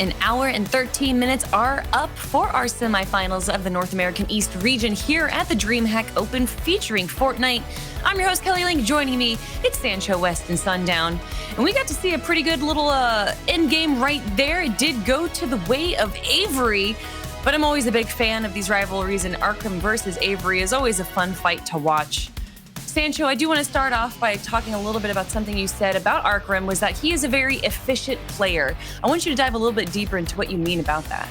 An hour and 13 minutes are up for our semifinals of the North American East region here at the DreamHack Open featuring Fortnite. I'm your host, Kelly Link. Joining me, it's Sancho West and Sundown. And we got to see a pretty good little end game right there. It did go to the way of Avery, but I'm always a big fan of these rivalries, and Arkham versus Avery is always a fun fight to watch. Sancho, I do want to start off by talking a little bit about something you said about Arkham, was that he is a very efficient player. I want you to dive a little bit deeper into what you mean about that.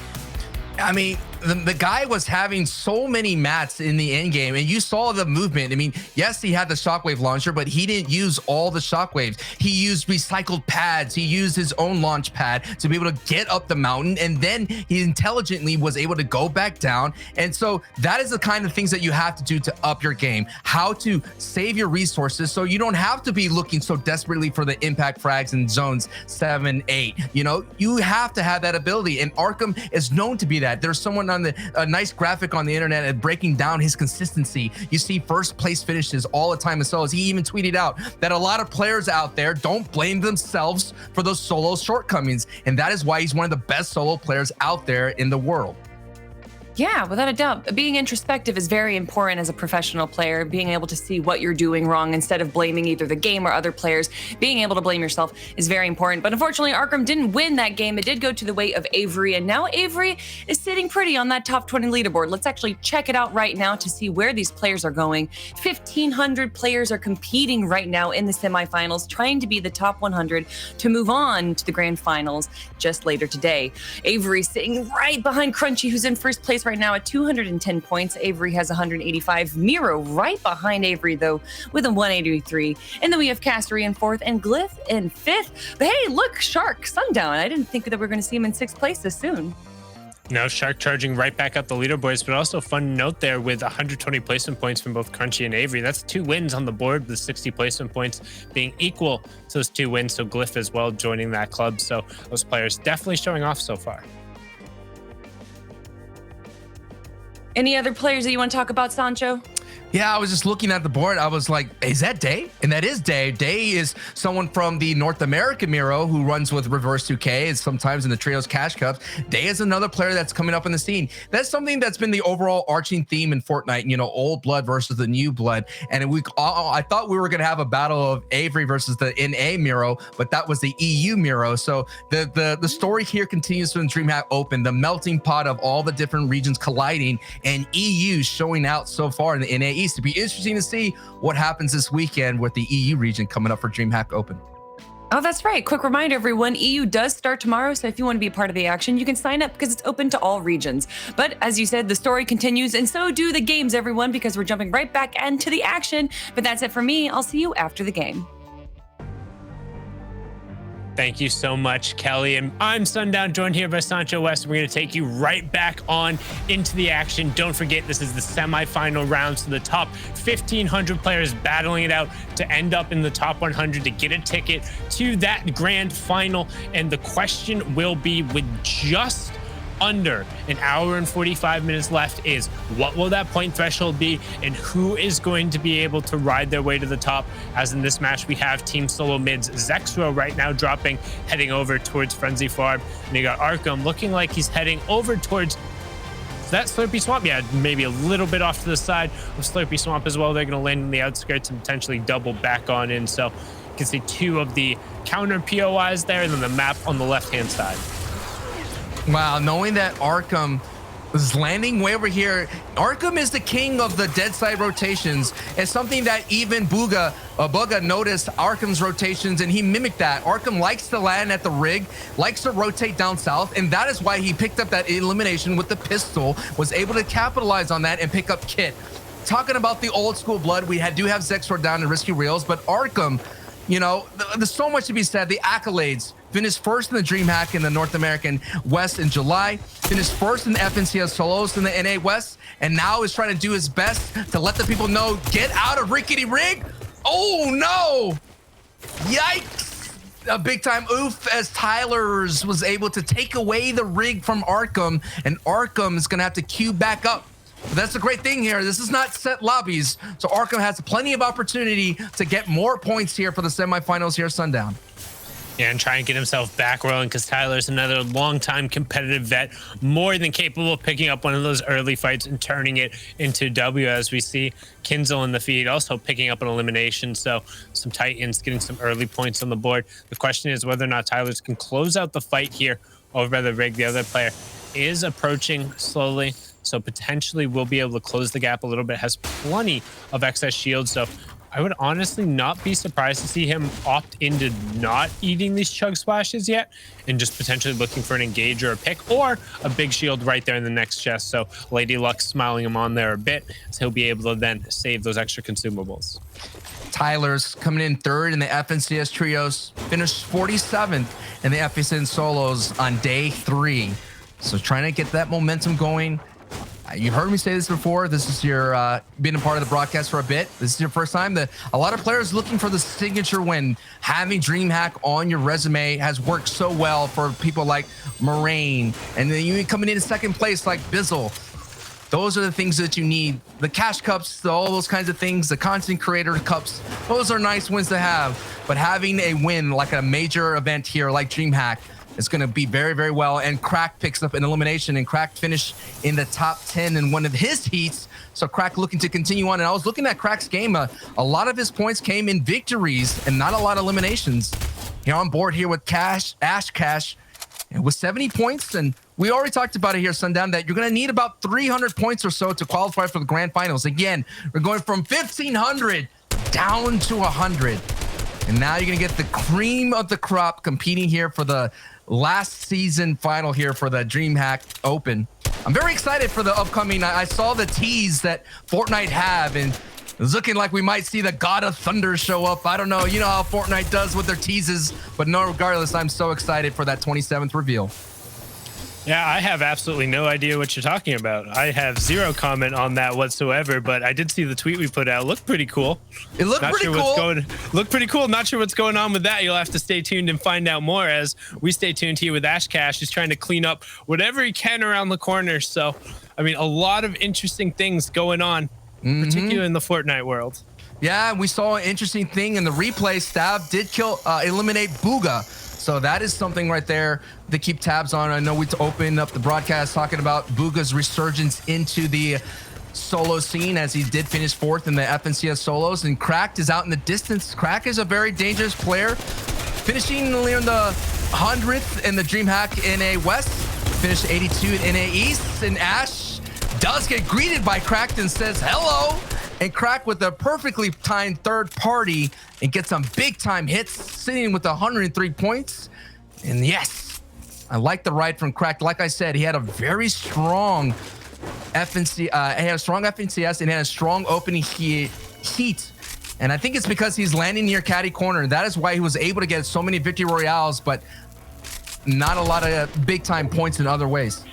I mean, the guy was having so many mats in the end game, and you saw the movement. I mean, yes, he had the shockwave launcher, but he didn't use all the shockwaves. He used recycled pads. He used his own launch pad to be able to get up the mountain, and then he intelligently was able to go back down. And so that is the kind of things that you have to do to up your game, how to save your resources so you don't have to be looking so desperately for the impact frags in zones 7, 8. You know, you have to have that ability, and Arkham is known to be that. There's someone on a nice graphic on the internet and breaking down his consistency. You see first place finishes all the time in solos. He even tweeted out that a lot of players out there don't blame themselves for those solo shortcomings, and that is why he's one of the best solo players out there in the world. Yeah, without a doubt. Being introspective is very important as a professional player, being able to see what you're doing wrong instead of blaming either the game or other players. Being able to blame yourself is very important. But unfortunately, Arkham didn't win that game. It did go to the way of Avery, and now Avery is sitting pretty on that top 20 leaderboard. Let's actually check it out right now to see where these players are going. 1,500 players are competing right now in the semifinals, trying to be the top 100 to move on to the grand finals just later today. Avery sitting right behind Crunchy, who's in first place right now at 210 points. Avery has 185. Miro right behind Avery, though, with a 183. And then we have Castery in fourth and Glyph in fifth. But hey, look, Shark, Sundown. I didn't think that we were going to see him in sixth place this soon. No, Shark charging right back up the leaderboards, but also fun note there with 120 placement points from both Crunchy and Avery. That's 2 wins on the board, with 60 placement points being equal to those 2 wins. So Glyph as well joining that club. So those players definitely showing off so far. Any other players that you want to talk about, Sancho? Yeah, I was just looking at the board. I was like, is that Day? And that is Day. Day is someone from the North American Miro who runs with Reverse 2K and sometimes in the Trios Cash Cups. Day is another player that's coming up in the scene. That's something that's been the overall arching theme in Fortnite, you know, old blood versus the new blood. And I thought we were going to have a battle of Avery versus the NA Miro, but that was the EU Miro. So the story here continues in DreamHack Open, the melting pot of all the different regions colliding, and EU showing out so far in the NA East. To be interesting to see what happens this weekend with the EU region coming up for DreamHack Open. Oh, that's right. Quick reminder, everyone, EU does start tomorrow, so if you want to be a part of the action, you can sign up because it's open to all regions. But as you said, the story continues, and so do the games, everyone, because we're jumping right back into the action. But that's it for me. I'll see you after the game. Thank you so much, Kelly. And I'm Sundown, joined here by Sancho West. We're going to take you right back on into the action. Don't forget, this is the semifinal round, so the top 1,500 players battling it out to end up in the top 100 to get a ticket to that grand final. And the question will be, with just under an hour and 45 minutes left, is what will that point threshold be, and who is going to be able to ride their way to the top? As in this match, we have Team Solo Mid's Zexro right now dropping, heading over towards Frenzy Farm, and you got Arkham looking like he's heading over towards that Slurpy Swamp. Yeah, maybe a little bit off to the side of Slurpy Swamp as well. They're going to land on the outskirts and potentially double back on in. So you can see 2 of the counter POIs there, and then the map on the left-hand side. Wow, knowing that Arkham is landing way over here. Arkham is the king of the dead side rotations. It's something that even Bugha noticed Arkham's rotations, and he mimicked that. Arkham likes to land at the rig, likes to rotate down south, and that is why he picked up that elimination with the pistol, was able to capitalize on that and pick up Kit. Talking about the old school blood, we do have Zexor down in Risky Reels, but Arkham, you know, there's so much to be said. The accolades: finished first in the DreamHack in the North American West in July, finished first in the FNCS Solos in the NA West, and now is trying to do his best to let the people know, get out of Rickety Rig. Oh no! Yikes! A big time oof, as Tyler's was able to take away the rig from Arkham, and Arkham is gonna have to queue back up. But that's the great thing here. This is not set lobbies, so Arkham has plenty of opportunity to get more points here for the semifinals here at Sundown. Yeah, and try and get himself back rolling, because Tyler's another longtime competitive vet, more than capable of picking up one of those early fights and turning it into W, as we see Kinzel in the feed also picking up an elimination. So some Titans getting some early points on the board. The question is whether or not Tyler's can close out the fight here over by the rig. The other player is approaching slowly, so potentially will be able to close the gap a little bit, has plenty of excess shield. So I would honestly not be surprised to see him opt into not eating these chug splashes yet and just potentially looking for an engage or a pick or a big shield right there in the next chest. So Lady Luck smiling him on there a bit, so he'll be able to then save those extra consumables. Tyler's coming in third in the FNCS trios, finished 47th in the FNCS solos on day 3. So trying to get that momentum going. You heard me say this before. This is your been a part of the broadcast for a bit. This is your first time. A lot of players looking for the signature win. Having DreamHack on your resume has worked so well for people like Moraine, and then you coming in second place like Bizzle. Those are the things that you need. The cash cups, all those kinds of things, the content creator cups, those are nice wins to have. But having a win like a major event here like DreamHack, it's going to be very, very well. And Crack picks up an elimination, and Crack finished in the top 10 in one of his heats. So Crack looking to continue on. And I was looking at Crack's game. A lot of his points came in victories and not a lot of eliminations. You're on board here with Ash Cash with 70 points. And we already talked about it here, Sundown, that you're going to need about 300 points or so to qualify for the grand finals. Again, we're going from 1,500 down to 100. And now you're going to get the cream of the crop competing here for the last season final here for the DreamHack Open. I'm very excited for the upcoming. I saw the tease that Fortnite have, and it's looking like we might see the God of Thunder show up. I don't know. You know how Fortnite does with their teases, but no, regardless, I'm so excited for that 27th reveal. Yeah, I have absolutely no idea what you're talking about. I have zero comment on that whatsoever, but I did see the tweet we put out. Looked pretty cool. It looked pretty cool. Looked pretty cool. Not sure what's going on with that. You'll have to stay tuned and find out more as we stay tuned here with Ash Cash. He's trying to clean up whatever he can around the corner. So, I mean, a lot of interesting things going on, particularly in the Fortnite world. Yeah, we saw an interesting thing in the replay. Stab did eliminate Booga. So that is something right there to keep tabs on. I know we opened up the broadcast talking about Booga's resurgence into the solo scene, as he did finish 4th in the FNCS solos, and Cracked is out in the distance. Crack is a very dangerous player, finishing near the 100th in the DreamHack NA West, finished 82 in NA East, and Ash does get greeted by Cracked and says hello. And Crack with a perfectly timed third party and gets some big time hits, sitting with 103 points. And yes, I like the ride from Crack. Like I said, he had a very strong FNCS, he had a strong FNCS and had a strong opening heat. And I think it's because he's landing near caddy corner. That is why he was able to get so many victory royales, but not a lot of big time points in other ways.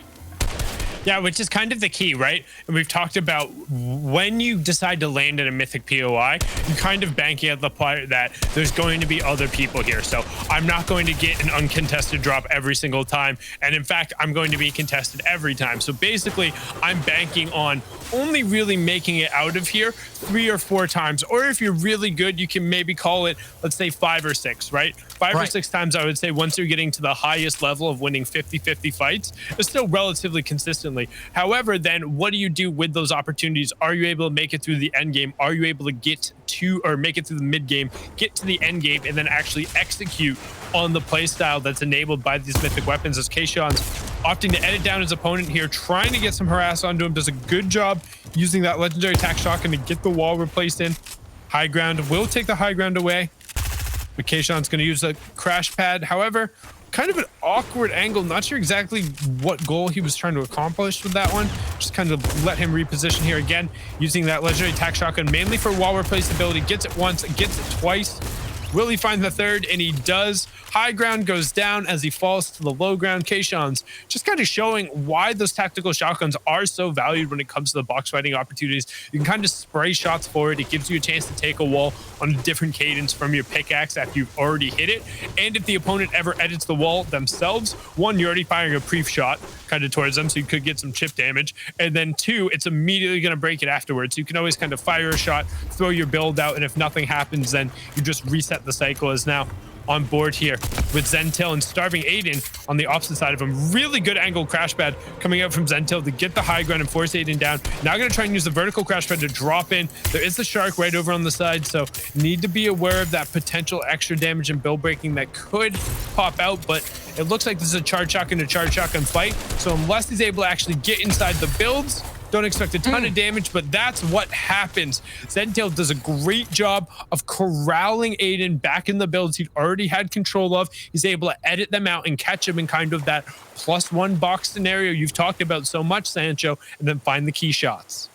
Yeah, which is kind of the key, right? And we've talked about when you decide to land in a mythic POI, you're kind of banking at the part that there's going to be other people here. So I'm not going to get an uncontested drop every single time. And in fact, I'm going to be contested every time. So basically, I'm banking on only really making it out of here 3 or 4 times. Or if you're really good, you can maybe call it, let's say 5 or 6, right? 5 or 6 times, I would say, once you're getting to the highest level of winning 50-50 fights, it's still relatively consistently. However, then what do you do with those opportunities? Are you able to make it through the end game? Are you able to get to, or make it through the mid game, get to the end game, and then actually execute on the play style that's enabled by these mythic weapons? As Kayshawn's opting to edit down his opponent here, trying to get some harass onto him, does a good job using that legendary attack shotgun to get the wall replaced in. High ground will take the high ground away, but Kayshawn's going to use a crash pad. However, kind of an awkward angle. Not sure exactly what goal he was trying to accomplish with that one. Just kind of let him reposition here again, using that legendary attack shotgun mainly for wall replaceability. Gets it once, gets it twice. Will he find the third? And he does. High ground goes down as he falls to the low ground. Kayshawn's just kind of showing why those tactical shotguns are so valued when it comes to the box fighting opportunities. You can kind of spray shots forward. It gives you a chance to take a wall on a different cadence from your pickaxe after you've already hit it. And if the opponent ever edits the wall themselves, 1, you're already firing a pre-shot kind of towards them, so you could get some chip damage. And then 2, it's immediately going to break it afterwards. So you can always kind of fire a shot, throw your build out, and if nothing happens, then you just reset the cycle. As now on board here with Zentil and starving Aiden on the opposite side of him. Really good angle crash pad coming out from Zentil to get the high ground and force Aiden down. Now going to try and use the vertical crash pad to drop in. There is the shark right over on the side, so need to be aware of that potential extra damage and build breaking that could pop out, but it looks like this is a charge shotgun to charge shotgun fight. So unless he's able to actually get inside the builds, don't expect a ton of damage, but that's what happens. Zentil does a great job of corralling Aiden back in the builds he'd already had control of. He's able to edit them out and catch him in kind of that +1 box scenario you've talked about so much, Sancho, and then find the key shots.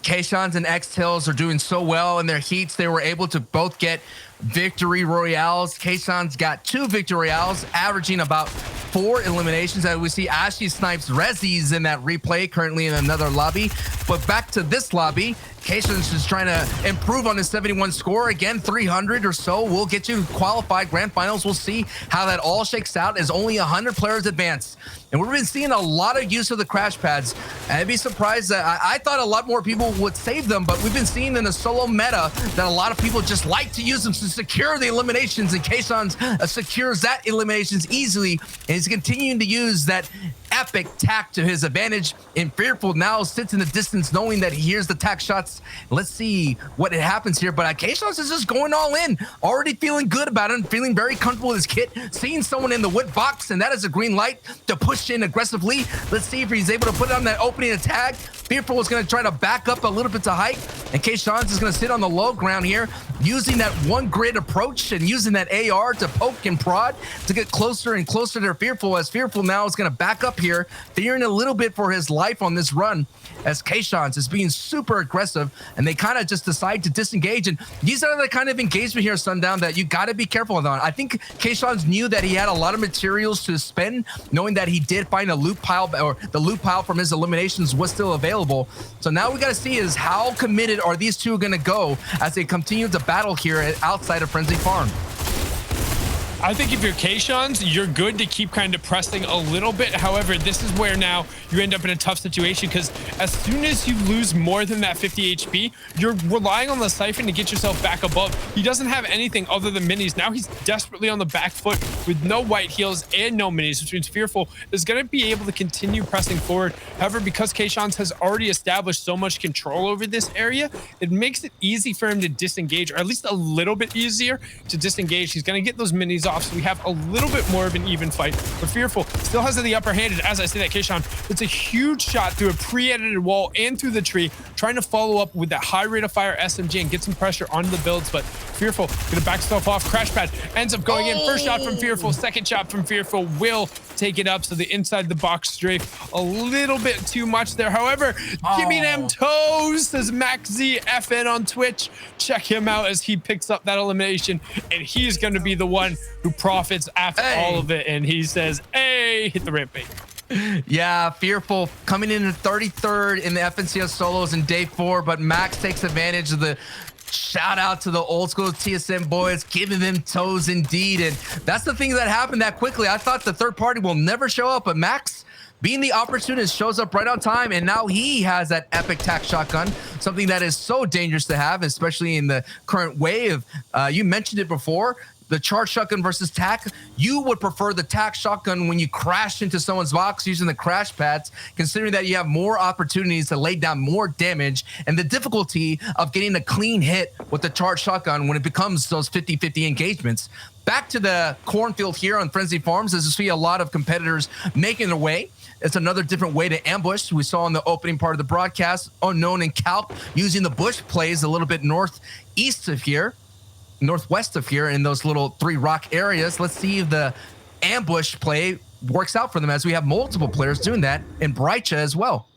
K-Shans and X-Tails are doing so well in their heats. They were able to both get victory royales. K-Shans got 2 victory royales, averaging about 4 eliminations. As we see, Ashley snipes Rezzies in that replay, currently in another lobby. But back to this lobby, K-Shans is trying to improve on his 71 score. Again, 300 or so will get you qualified grand finals. We'll see how that all shakes out as only 100 players advance. And we've been seeing a lot of use of the crash pads. I'd be surprised that I thought a lot more people would save them, but we've been seeing in the solo meta that a lot of people just like to use them to secure the eliminations, and K-Shans secures that eliminations easily, and he's continuing to use that epic tack to his advantage. And Fearful now sits in the distance knowing that he hears the tack shots. Let's see what happens here, but K-Shans is just going all in, already feeling good about it, feeling very comfortable with his kit, seeing someone in the wood box, and that is a green light to push in aggressively. Let's see if he's able to put it on that opening attack. Fearful is going to try to back up a little bit to height, and K-Shans is going to sit on the low ground here, using that one grid approach and using that AR to poke and prod to get closer and closer to Fearful, as Fearful now is going to back up here, fearing a little bit for his life on this run, as K-Shans is being super aggressive, and they kind of just decide to disengage. And these are the kind of engagement here, Sundown, that you got to be careful on. I think K-Shans knew that he had a lot of materials to spend, knowing that he did find a loot pile, or the loot pile from his eliminations was still available. So now we got to see is how committed are these two going to go as they continue to battle here outside of Frenzy Farm. I think if you're K-Shans, you're good to keep kind of pressing a little bit. However, this is where now you end up in a tough situation, because as soon as you lose more than that 50 HP, you're relying on the Siphon to get yourself back above. He doesn't have anything other than minis. Now he's desperately on the back foot with no white heals and no minis, which means Fearful is going to be able to continue pressing forward. However, because K-Shans has already established so much control over this area, it makes it easy for him to disengage, or at least a little bit easier to disengage. He's going to get those minis off, so we have a little bit more of an even fight, but Fearful still has the upper hand. And as I say that, K-Shan, it's a huge shot through a pre-edited wall and through the tree, trying to follow up with that high rate of fire SMG and get some pressure onto the builds, but Fearful gonna back stuff off. Crash pad ends up going in. First shot from Fearful, second shot from Fearful will take it up, so the inside the box strafe a little bit too much there. However, give me them toes, says Max Z FN on Twitch. Check him out as he picks up that elimination, and he's going to be the one who profits after all of it. And he says, hey, hit the ramp bait. Yeah, Fearful coming in at 33rd in the FNCS solos in day 4, but Max takes advantage of the shout out to the old school TSM boys, giving them toes indeed. And that's the thing that happened that quickly. I thought the third party will never show up, but Max, being the opportunist, shows up right on time, and now he has that epic tack shotgun, something that is so dangerous to have, especially in the current wave. You mentioned it before, the charge shotgun versus tack. You would prefer the tack shotgun when you crash into someone's box using the crash pads, considering that you have more opportunities to lay down more damage, and the difficulty of getting a clean hit with the charge shotgun when it becomes those 50-50 engagements. Back to the cornfield here on Frenzy Farms, as you see a lot of competitors making their way. It's another different way to ambush. We saw in the opening part of the broadcast, Unknown and Calc using the bush plays a little bit northwest of here in those little 3 rock areas. Let's see if the ambush play works out for them, as we have multiple players doing that, and Braicha as well.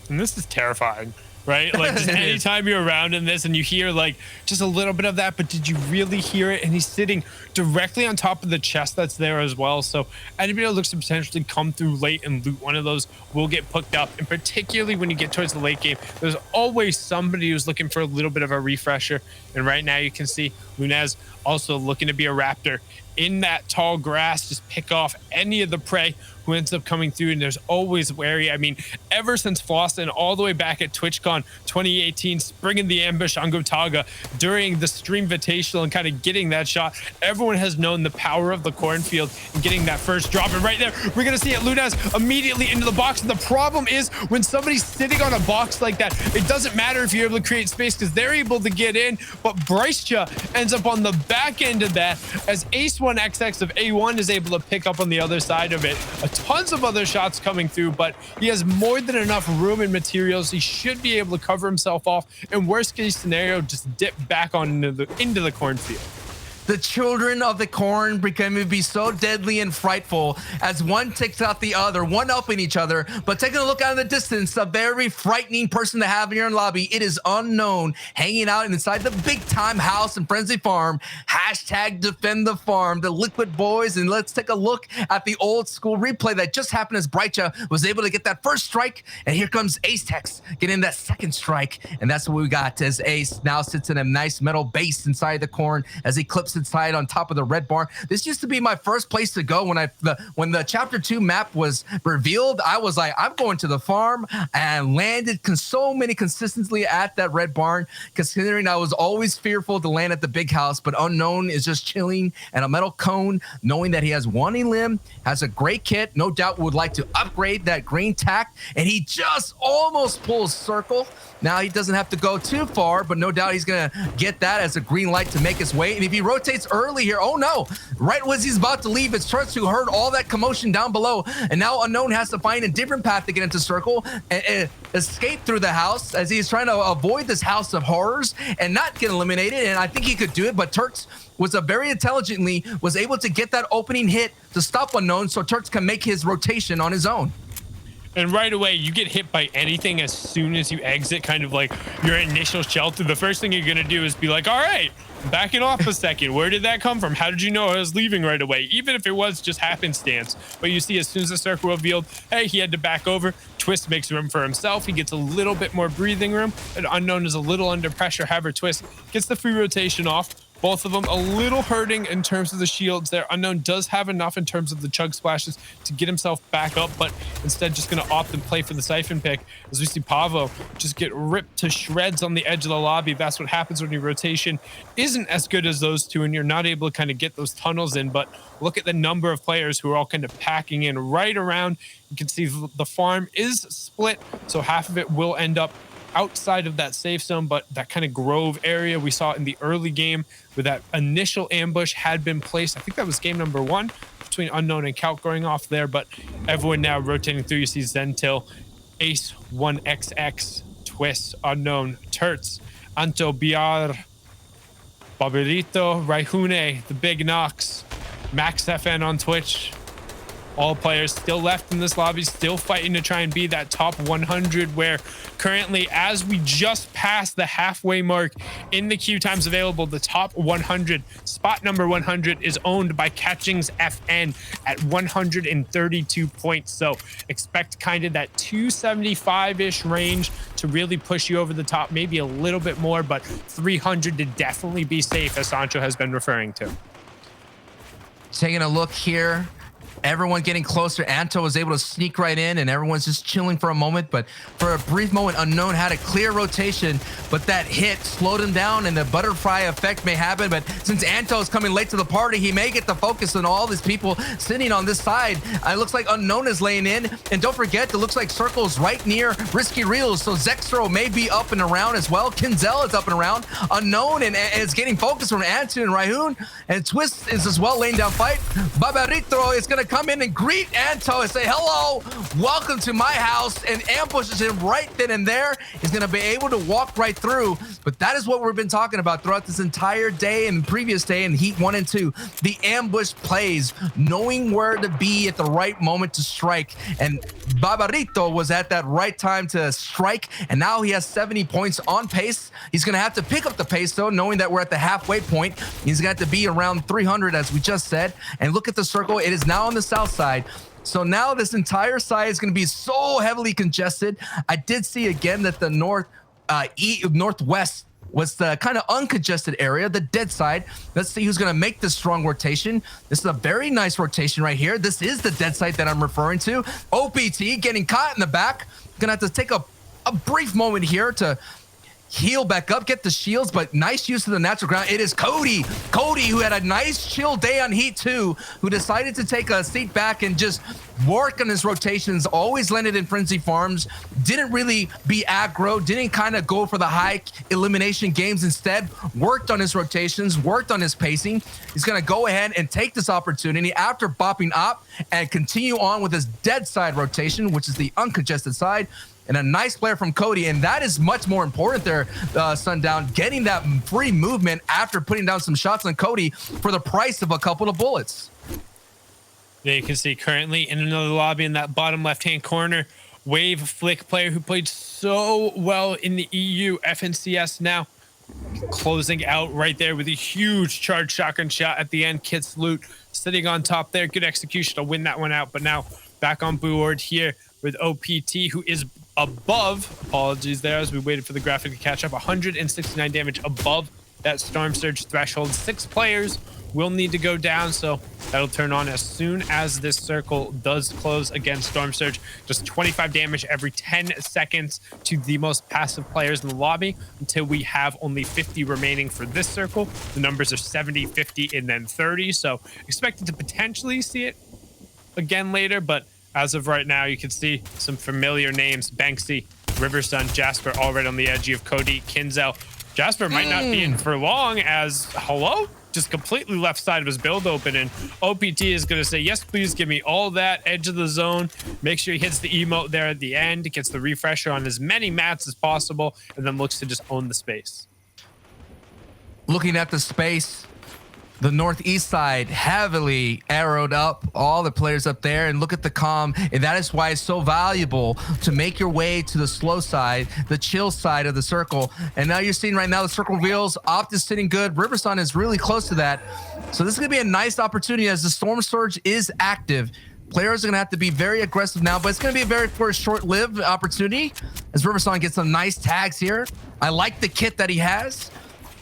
And this is terrifying, right? Like, just anytime you're around in this and you hear like just a little bit of that, but did you really hear it? And he's sitting directly on top of the chest that's there as well. So anybody that looks to potentially come through late and loot one of those will get picked up. And particularly when you get towards the late game, there's always somebody who's looking for a little bit of a refresher. And right now you can see Lunez also looking to be a raptor in that tall grass, just pick off any of the prey who ends up coming through, and there's always wary. I mean, ever since Floss and all the way back at TwitchCon 2018, springing the ambush on Gotaga during the Stream Invitational and kind of getting that shot, everyone has known the power of the cornfield and getting that first drop. And right there, we're going to see it. Lunaz immediately into the box. And the problem is when somebody's sitting on a box like that, it doesn't matter if you're able to create space because they're able to get in. But Brycecha ends up on the back end of that as Ace1XX of A1 is able to pick up on the other side of it. Tons of other shots coming through, but he has more than enough room and materials. He should be able to cover himself off. And worst case scenario, just dip back on into the cornfield. The children of the corn become to be so deadly and frightful as one takes out the other, one upping each other. But taking a look out in the distance, a very frightening person to have in your lobby. It is Unknown, hanging out inside the big time house in Frenzy Farm. Hashtag defend the farm, the Liquid Boys. And let's take a look at the old school replay that just happened as Brycecha was able to get that first strike. And here comes Ace Tex getting that second strike. And that's what we got as Ace now sits in a nice metal base inside the corn as he clips inside on top of the red barn. This used to be my first place to go when the chapter 2 map was revealed. I was like, I'm going to the farm, and landed so many consistently at that red barn, considering I was always fearful to land at the big house. But Unknown is just chilling at a metal cone, knowing that he has one elim, has a great kit, no doubt would like to upgrade that green tack, and he just almost pulls circle. Now he doesn't have to go too far, but no doubt he's gonna get that as a green light to make his way. And if he rotates early here, oh no, right as he's about to leave, it's Turks who heard all that commotion down below, and now Unknown has to find a different path to get into circle and escape through the house as he's trying to avoid this house of horrors and not get eliminated. And I think he could do it, but Turks was very intelligently was able to get that opening hit to stop Unknown so Turks can make his rotation on his own. And right away, you get hit by anything as soon as you exit kind of like your initial shelter. The first thing you're going to do is be like, all right, backing off a second. Where did that come from? How did you know I was leaving right away? Even if it was just happenstance. But you see, as soon as the circle revealed, hey, he had to back over. Twist makes room for himself. He gets a little bit more breathing room. And Unknown is a little under pressure. However, Twist gets the free rotation off. Both of them a little hurting in terms of the shields there. Unknown does have enough in terms of the chug splashes to get himself back up, but instead just going to opt and play for the siphon pick as we see Pavo just get ripped to shreds on the edge of the lobby. That's what happens when your rotation isn't as good as those two and you're not able to kind of get those tunnels in. But look at the number of players who are all kind of packing in right around. You can see the farm is split, so half of it will end up outside of that safe zone, but that kind of grove area we saw in the early game where that initial ambush had been placed. I think that was game number 1 between Unknown and Calc going off there, but everyone now rotating through. You see Zentil, Ace1XX, Twist, Unknown, Turts, Anto Biar, Babirito, Raihune, the Big Knox, Max FN on Twitch. All players still left in this lobby, still fighting to try and be that top 100, where currently, as we just passed the halfway mark in the queue times available, the top 100, spot number 100 is owned by Catchings FN at 132 points. So expect kind of that 275-ish range to really push you over the top, maybe a little bit more, but 300 to definitely be safe, as Sancho has been referring to. Taking a look here, everyone getting closer. Anto was able to sneak right in and everyone's just chilling for a moment, but for a brief moment, Unknown had a clear rotation, but that hit slowed him down and the butterfly effect may happen. But since Anto is coming late to the party, he may get the focus on all these people sitting on this side. It looks like Unknown is laying in, and don't forget, it looks like Circle's right near Risky Reels, so Zextro may be up and around as well. Kinzel is up and around. Unknown and is getting focus from Anton and Raihun, and Twist is as well laying down fight. Babarito is going to come in and greet Anto and say, hello, welcome to my house, and ambushes him right then and there. He's going to be able to walk right through. But that is what we've been talking about throughout this entire day and previous day in Heat 1 and 2. The ambush plays, knowing where to be at the right moment to strike. And Babarito was at that right time to strike, and now he has 70 points on pace. He's going to have to pick up the pace, though, knowing that we're at the halfway point. He's going to have to be around 300, as we just said. And look at the circle. It is now on the south side. So now this entire side is going to be so heavily congested. I did see again that the northwest was the kind of uncongested area, the dead side. Let's see who's going to make this strong rotation. This is a very nice rotation right here. This is the dead side that I'm referring to. OPT getting caught in the back. Gonna have to take a brief moment here to heal back up, get the shields, but nice use of the natural ground. It is Cody, who had a nice chill day on Heat 2, who decided to take a seat back and just work on his rotations, always landed in frenzy farms, didn't really be aggro, didn't kind of go for the high elimination games, instead worked on his rotations, worked on his pacing. He's going to go ahead and take this opportunity after bopping up and continue on with his dead side rotation, which is the uncongested side. And a nice player from Cody, and that is much more important there, Sundown, getting that free movement after putting down some shots on Cody for the price of a couple of bullets. There you can see currently in another lobby in that bottom left-hand corner, Wave Flick player who played so well in the EU FNCS now closing out right there with a huge charge shotgun shot at the end. Kit Salute sitting on top there. Good execution to win that one out, but now back on board here with OPT, who is above, apologies there as we waited for the graphic to catch up, 169 damage above that Storm Surge threshold. 6 players will need to go down, so that'll turn on as soon as this circle does close against Storm Surge. Just 25 damage every 10 seconds to the most passive players in the lobby until we have only 50 remaining for this circle. The numbers are 70, 50, and then 30, so expected to potentially see it again later, but as of right now, you can see some familiar names: Banksy, Riversun, Jasper, all right on the edge. You have Cody, Kinzel. Jasper might not be in for long as hello just completely left side of his build open, and OPT is going to say, yes, please give me all that edge of the zone. Make sure he hits the emote there at the end, gets the refresher on as many mats as possible, and then looks to just own the space. Looking at the space, the northeast side heavily arrowed up, all the players up there, and look at the comm, and that is why it's so valuable to make your way to the slow side, the chill side of the circle. And now you're seeing right now the circle reveals, Opt is sitting good, Riversun is really close to that. So this is gonna be a nice opportunity as the Storm Surge is active. Players are gonna have to be very aggressive now, but it's gonna be a very short-lived opportunity as Riversun gets some nice tags here. I like the kit that he has.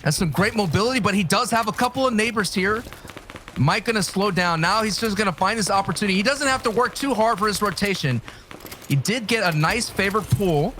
Has some great mobility, but he does have a couple of neighbors here. Mike gonna slow down. Now he's just gonna find this opportunity. He doesn't have to work too hard for his rotation. He did get a nice favored pull,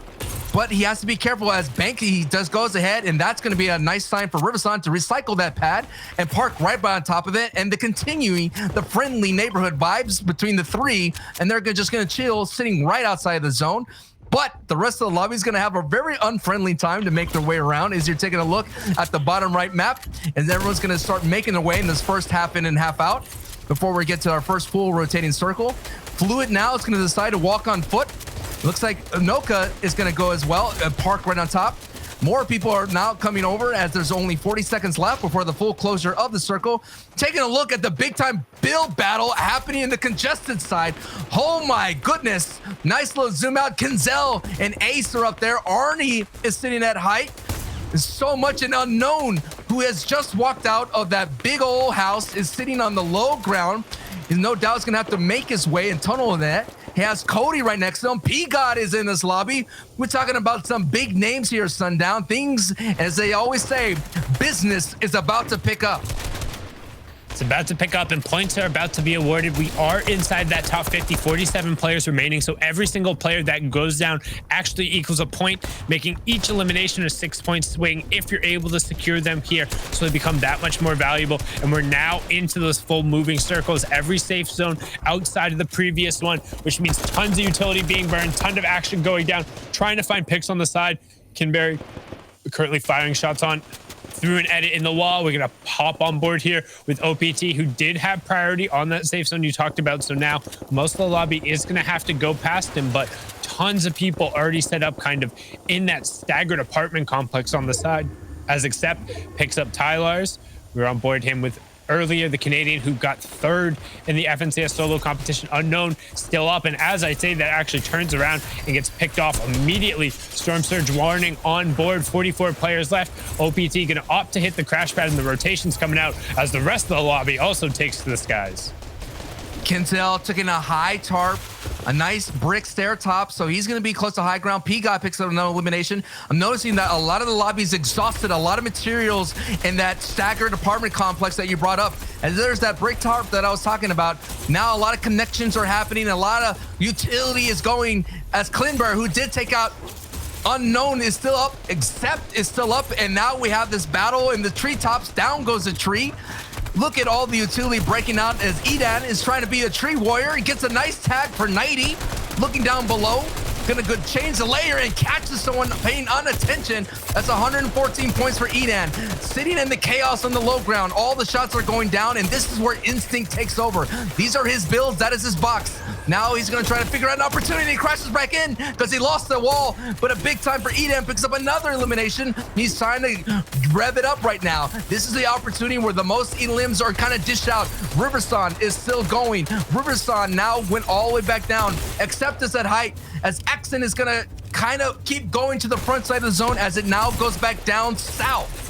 but he has to be careful as Banky goes ahead, and that's gonna be a nice sign for Riversun to recycle that pad and park right by on top of it, and the continuing the friendly neighborhood vibes between the three, and they're just gonna chill sitting right outside the zone. But the rest of the lobby is going to have a very unfriendly time to make their way around as you're taking a look at the bottom right map, and everyone's going to start making their way in this first half in and half out before we get to our first full rotating circle. Fluid now is going to decide to walk on foot. Looks like Anoka is going to go as well and park right on top. More people are now coming over as there's only 40 seconds left before the full closure of the circle. Taking a look at the big time build battle happening in the congested side. Oh my goodness. Nice little zoom out. Kinzel and Ace are up there. Arnie is sitting at height. There's so much an unknown who has just walked out of that big old house, is sitting on the low ground. He's no doubt is going to have to make his way and tunnel in that. He has Cody right next to him. P-God is in this lobby. We're talking about some big names here, Sundown. Things, as they always say, business is about to pick up. It's about to pick up and points are about to be awarded. We are inside that top 50, 47 players remaining. So every single player that goes down actually equals a point, making each elimination a 6-point swing if you're able to secure them here. So they become that much more valuable. And we're now into those full moving circles, every safe zone outside of the previous one, which means tons of utility being burned, ton of action going down, trying to find picks on the side. Kinberry currently firing shots on through an edit in the wall. We're gonna hop on board here with OPT, who did have priority on that safe zone you talked about. So now most of the lobby is gonna have to go past him, but tons of people already set up kind of in that staggered apartment complex on the side. As Accept picks up Tylar's. We're on board him with earlier, the Canadian who got third in the FNCS solo competition. Unknown still up, and as I say, that actually turns around and gets picked off immediately. Storm Surge warning on board, 44 players left. OPT gonna opt to hit the crash pad, and the rotation's coming out as the rest of the lobby also takes to the skies. Kinzel taking a high tarp a nice brick stair top, so he's going to be close to high ground. P-God picks up another elimination. I'm noticing that a lot of the lobbies exhausted a lot of materials in that staggered apartment complex that you brought up. And there's that brick tarp that I was talking about. Now a lot of connections are happening. A lot of utility is going as Klinberg, who did take out Unknown, is still up. Accept is still up. And now we have this battle in the treetops. Down goes the tree. Look at all the utility breaking out as Edan is trying to be a tree warrior. He gets a nice tag for 90. Looking down below. Gonna go change the layer and catches someone paying unattention. That's 114 points for Edan. Sitting in the chaos on the low ground. All the shots are going down, and this is where instinct takes over. These are his builds. That is his box. Now he's gonna try to figure out an opportunity. He crashes back in because he lost the wall, but a big time for Edan. Picks up another elimination. He's trying to rev it up right now. This is the opportunity where the most elims are kind of dished out. Riverson is still going. Riverson now went all the way back down. Accept is at height as Exon is gonna kind of keep going to the front side of the zone as it now goes back down south.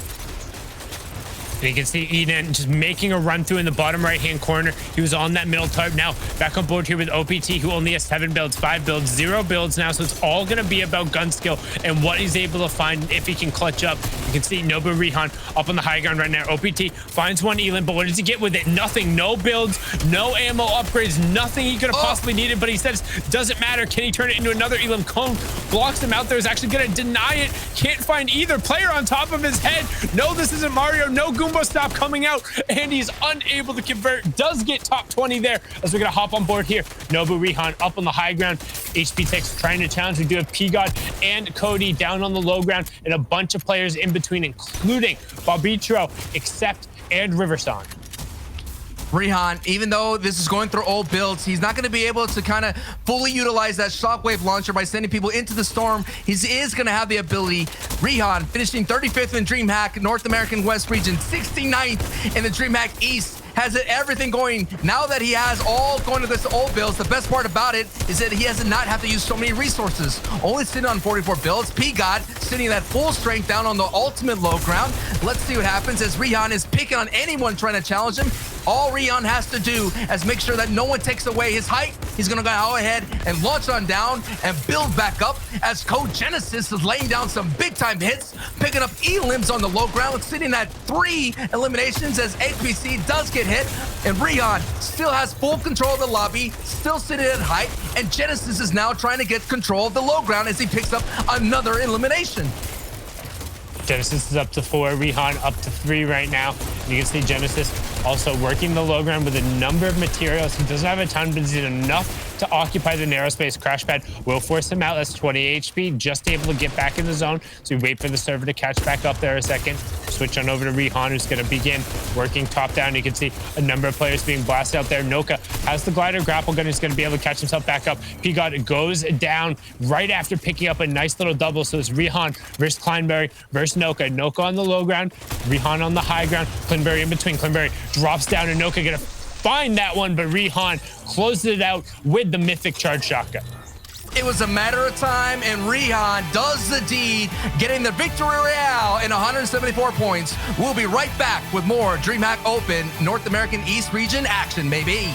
And you can see Eden just making a run through in the bottom right-hand corner. He was on that middle tarp. Now back on board here with OPT, who only has 7 builds, 5 builds, 0 builds now. So it's all going to be about gun skill and what he's able to find if he can clutch up. You can see Nobu Rihan up on the high ground right now. OPT finds one Elim, but what does he get with it? Nothing. No builds, no ammo upgrades, nothing he could have possibly needed. But he says, doesn't matter. Can he turn it into another Elim? Cone blocks him out there. Is actually going to deny it. Can't find either player on top of his head. No, this isn't Mario. No Goomba stop coming out, and he's unable to convert. Does get top 20 there as we're gonna hop on board here. Nobu Rihan up on the high ground. HP Tech's trying to challenge. We do have P-God and Cody down on the low ground, and a bunch of players in between, including Barbitro, Accept, and Riverson. Rihan, even though this is going through old builds, he's not going to be able to kind of fully utilize that shockwave launcher by sending people into the storm. He is going to have the ability. Rihan finishing 35th in DreamHack North American West region, 69th in the DreamHack East. Has it everything going. Now that he has all going to this old builds, the best part about it is that he has to not have to use so many resources. Only sitting on 44 builds. P-God sitting at full strength down on the ultimate low ground. Let's see what happens as Rihan is picking on anyone trying to challenge him. All Rihan has to do is make sure that no one takes away his height. He's gonna go ahead and launch on down and build back up as Code Genesis is laying down some big time hits, picking up elims on the low ground, sitting at 3 eliminations as HPC does get hit, and Rihan still has full control of the lobby, still sitting at height, and Genesis is now trying to get control of the low ground as he picks up another elimination. Genesis is up to 4, Rihan up to 3 right now. You can see Genesis also working the low ground with a number of materials. He doesn't have a ton, but he's enough to occupy the narrow space. Crash pad will force him out. That's 20 HP, just able to get back in the zone. So we wait for the server to catch back up there a second. Switch on over to Rihan, who's going to begin working top down. You can see a number of players being blasted out there. Noka has the glider grapple gun. He's going to be able to catch himself back up. P-God goes down right after picking up a nice little double. So it's Rihan versus Kleinberry versus Noka. Noka on the low ground, Rihan on the high ground. Kleinberry in between. Kleinberry drops down, and Noka going to find that one, but Rihan closes it out with the mythic charge shotgun. It was a matter of time, and Rihan does the deed, getting the victory royale in 174 points. We'll be right back with more DreamHack Open North American East region action, baby.